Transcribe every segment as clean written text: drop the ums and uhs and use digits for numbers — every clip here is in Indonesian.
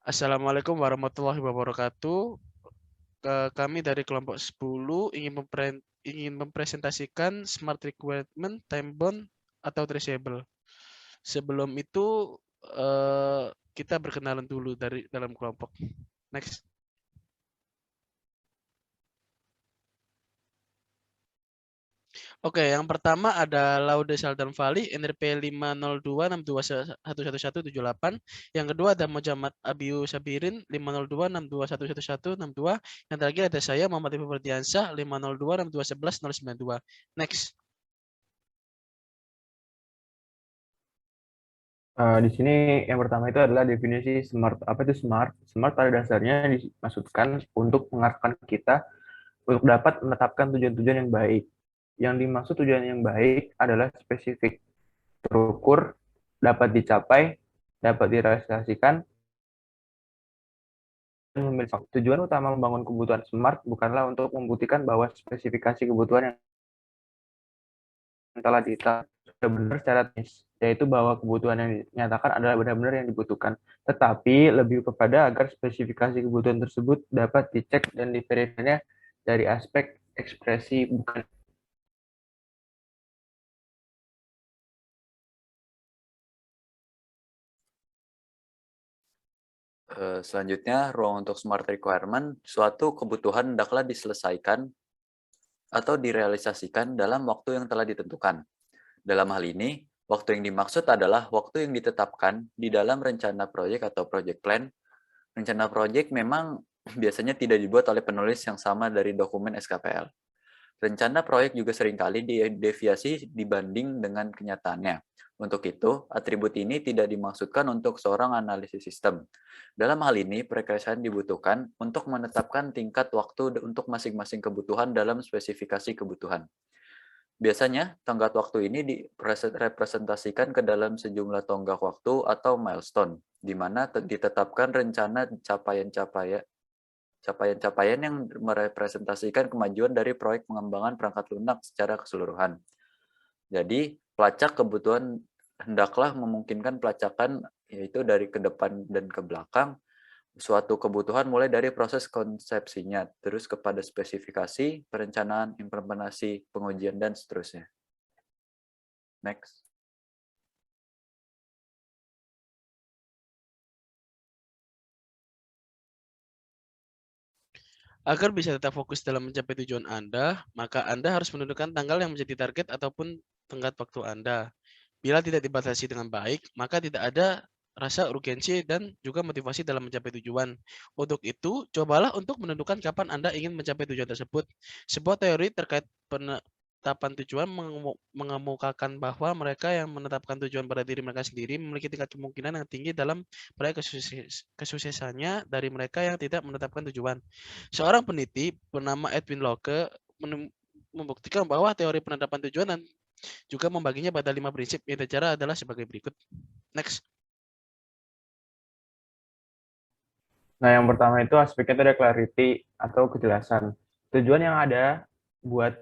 Assalamualaikum warahmatullahi wabarakatuh. Kami dari kelompok 10 ingin mempresentasikan Smart Requirement Time Bound atau Traceable. Sebelum itu kita berkenalan dulu dari dalam kelompok. Next. Oke, yang pertama ada Laude Saldan Valley NRP 50262111178. Yang kedua ada Mojamat Abiu Sabirin 50262111162. Yang terakhir ada saya Muhammad Ibu Ferdiansyah 50262111092. Next. Di sini yang pertama itu adalah definisi smart. Apa itu smart? Smart pada dasarnya dimaksudkan untuk mengarahkan kita untuk dapat menetapkan tujuan-tujuan yang baik. Yang dimaksud tujuan yang baik adalah spesifik, terukur, dapat dicapai, dapat direalisasikan, dan memiliki tujuan utama membangun kebutuhan smart bukanlah untuk membuktikan bahwa spesifikasi kebutuhan yang telah ditetapkan sudah benar secara teknis, yaitu bahwa kebutuhan yang dinyatakan adalah benar-benar yang dibutuhkan, tetapi lebih kepada agar spesifikasi kebutuhan tersebut dapat dicek dan diverifikasinya dari aspek ekspresi bukan. Selanjutnya, ruang untuk smart requirement, suatu kebutuhan hendaklah diselesaikan atau direalisasikan dalam waktu yang telah ditentukan. Dalam hal ini, waktu yang dimaksud adalah waktu yang ditetapkan di dalam rencana proyek atau project plan. Rencana proyek memang biasanya tidak dibuat oleh penulis yang sama dari dokumen SKPL. Rencana proyek juga seringkali dideviasi dibanding dengan kenyataannya. Untuk itu, atribut ini tidak dimaksudkan untuk seorang analisis sistem. Dalam hal ini, perekayasaan dibutuhkan untuk menetapkan tingkat waktu untuk masing-masing kebutuhan dalam spesifikasi kebutuhan. Biasanya, tonggak waktu ini direpresentasikan ke dalam sejumlah tonggak waktu atau milestone, di mana ditetapkan rencana capaian-capaian yang merepresentasikan kemajuan dari proyek pengembangan perangkat lunak secara keseluruhan. Jadi, pelacak kebutuhan hendaklah memungkinkan pelacakan yaitu dari ke depan dan ke belakang suatu kebutuhan mulai dari proses konsepsinya, terus kepada spesifikasi, perencanaan, implementasi, pengujian, dan seterusnya. Next. Agar bisa tetap fokus dalam mencapai tujuan Anda, maka Anda harus menentukan tanggal yang menjadi target ataupun tenggat waktu Anda. Bila tidak dibatasi dengan baik, maka tidak ada rasa urgensi dan juga motivasi dalam mencapai tujuan. Untuk itu, cobalah untuk menentukan kapan Anda ingin mencapai tujuan tersebut. Sebuah teori terkait penetapan tujuan mengemukakan bahwa mereka yang menetapkan tujuan pada diri mereka sendiri memiliki tingkat kemungkinan yang tinggi dalam meraih kesuksesannya dari mereka yang tidak menetapkan tujuan. Seorang peneliti bernama Edwin Locke membuktikan bahwa teori penetapan tujuan dan juga membaginya pada 5 prinsip. Inti cara adalah sebagai berikut. Next. Nah, yang pertama itu aspeknya itu ada clarity atau kejelasan. Tujuan yang ada buat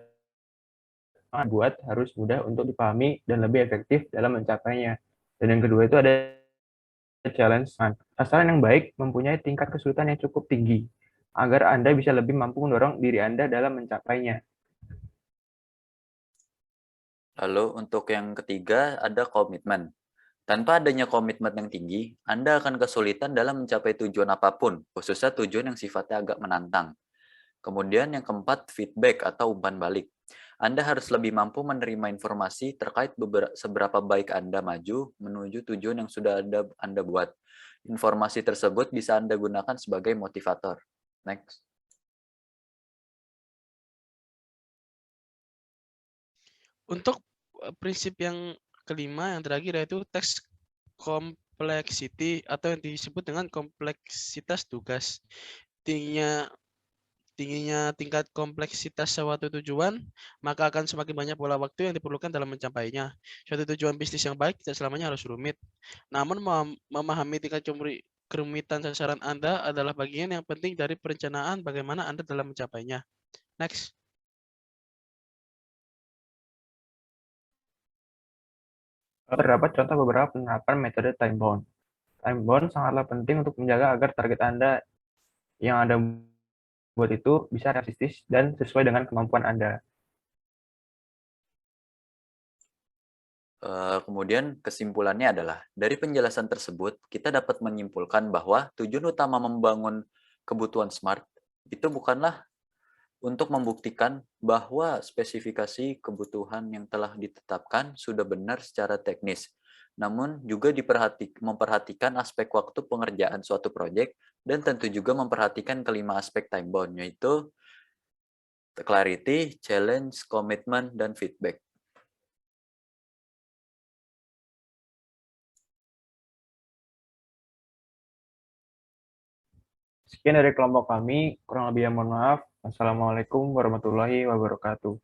harus mudah untuk dipahami dan lebih efektif dalam mencapainya. Dan yang kedua itu ada challenge. Sasaran yang baik mempunyai tingkat kesulitan yang cukup tinggi agar Anda bisa lebih mampu mendorong diri Anda dalam mencapainya. Lalu untuk yang ketiga ada komitmen. Tanpa adanya komitmen yang tinggi, Anda akan kesulitan dalam mencapai tujuan apapun, khususnya tujuan yang sifatnya agak menantang. Kemudian yang keempat, feedback atau umpan balik. Anda harus lebih mampu menerima informasi terkait seberapa baik Anda maju menuju tujuan yang sudah Anda buat. Informasi tersebut bisa Anda gunakan sebagai motivator. Next. Untuk prinsip yang kelima, yang terakhir yaitu text complexity atau yang disebut dengan kompleksitas tugas. Tingginya tingkat kompleksitas suatu tujuan, maka akan semakin banyak pola waktu yang diperlukan dalam mencapainya. Suatu tujuan bisnis yang baik tidak selamanya harus rumit. Namun memahami tingkat kerumitan sasaran Anda adalah bagian yang penting dari perencanaan bagaimana Anda dalam mencapainya. Next. Terdapat contoh beberapa penerapan metode time bound. time bound sangatlah penting untuk menjaga agar target Anda yang Anda buat itu bisa realistis dan sesuai dengan kemampuan Anda. Kemudian kesimpulannya adalah, dari penjelasan tersebut, kita dapat menyimpulkan bahwa tujuan utama membangun kebutuhan SMART itu bukanlah untuk membuktikan bahwa spesifikasi kebutuhan yang telah ditetapkan sudah benar secara teknis, namun juga memperhatikan aspek waktu pengerjaan suatu proyek dan tentu juga memperhatikan kelima aspek time bound, yaitu clarity, challenge, commitment, dan feedback. Sekian dari kelompok kami, kurang lebih mohon maaf. Assalamualaikum warahmatullahi wabarakatuh.